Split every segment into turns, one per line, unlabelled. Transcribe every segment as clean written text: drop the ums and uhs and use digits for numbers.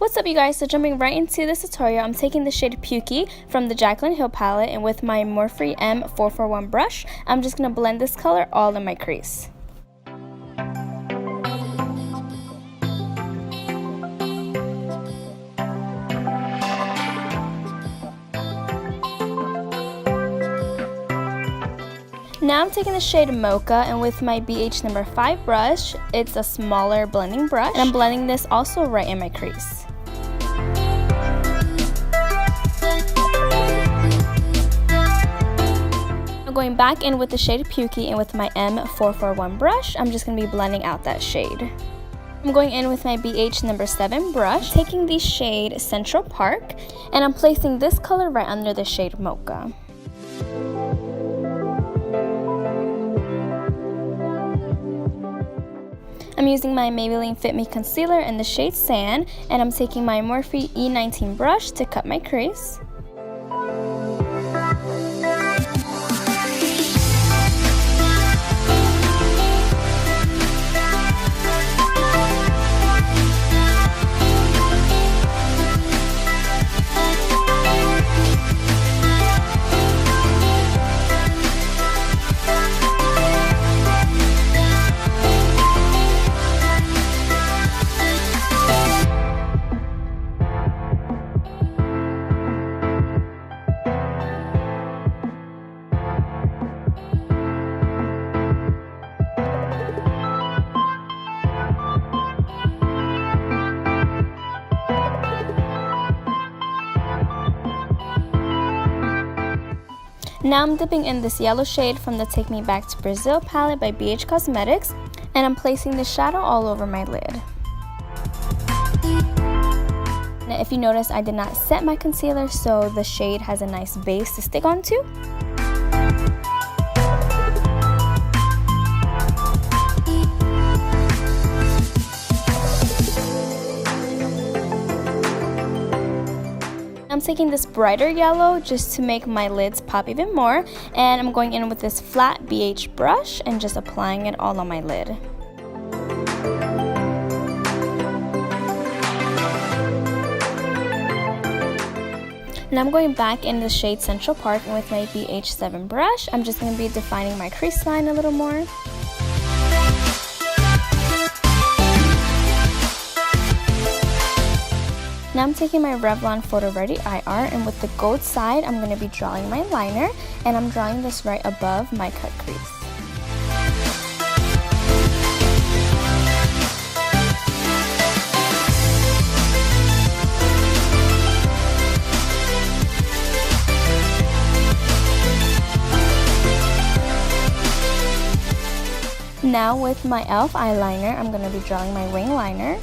What's up you guys, so jumping right into this tutorial, I'm taking the shade Pukey from the Jaclyn Hill palette, and with my Morphe M441 brush, I'm just going to blend this color all in my crease. Now I'm taking the shade Mocha, and with my BH number 5 brush, it's a smaller blending brush, and I'm blending this also right in my crease. I'm going back in with the shade Pukey, and with my M441 brush, I'm just going to be blending out that shade. I'm going in with my BH number 7 brush, taking the shade Central Park, and I'm placing this color right under the shade Mocha. I'm using my Maybelline Fit Me Concealer in the shade Sand, and I'm taking my Morphe E19 brush to cut my crease. Now I'm dipping in this yellow shade from the Take Me Back to Brazil palette by BH Cosmetics, and I'm placing the shadow all over my lid. Now, if you notice, I did not set my concealer, so the shade has a nice base to stick onto. I'm taking this brighter yellow just to make my lids pop even more, and I'm going in with this flat BH brush and just applying it all on my lid. Now I'm going back in the shade Central Park, and with my BH7 brush, I'm just going to be defining my crease line a little more. Now I'm taking my Revlon Photo Ready IR, and with the gold side, I'm going to be drawing my liner, and I'm drawing this right above my cut crease. Now with my e.l.f. eyeliner, I'm going to be drawing my wing liner.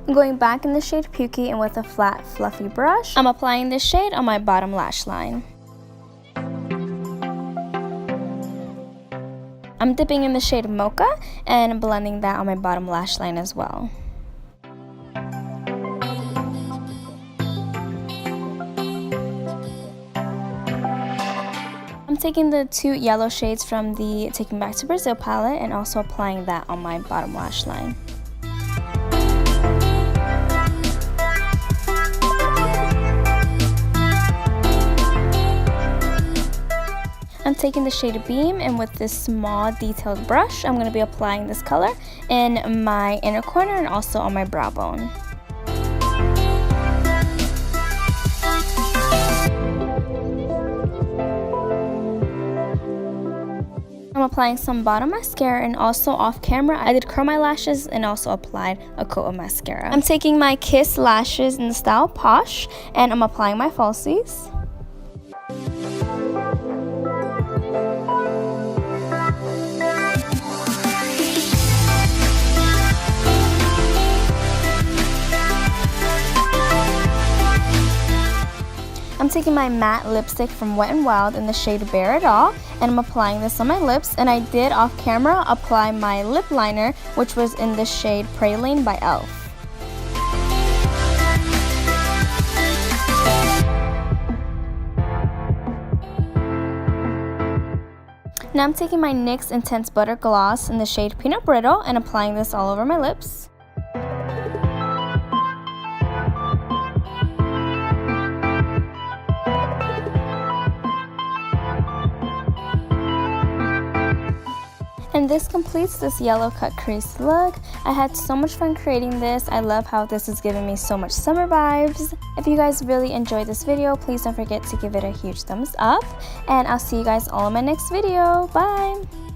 I'm going back in the shade Pukey, and with a flat fluffy brush, I'm applying this shade on my bottom lash line. I'm dipping in the shade Mocha and blending that on my bottom lash line as well. I'm taking the 2 yellow shades from the Take Me Back to Brazil palette and also applying that on my bottom lash line. I'm taking the shade Beam, and with this small detailed brush, I'm going to be applying this color in my inner corner and also on my brow bone. I'm applying some bottom mascara, and also off camera I did curl my lashes and also applied a coat of mascara. I'm taking my Kiss lashes in the style POSH, and I'm applying my falsies. I'm I'm taking my matte lipstick from Wet n Wild in the shade Bare It All, and I'm applying this on my lips, and I did off camera apply my lip liner, which was in the shade Praline by e.l.f. Now I'm taking my NYX Intense Butter Gloss in the shade Peanut Brittle and applying this all over my lips. And this completes this yellow cut crease look. I had so much fun creating this. I love how this is giving me so much summer vibes. If you guys really enjoyed this video, please don't forget to give it a huge thumbs up. And I'll see you guys all in my next video. Bye!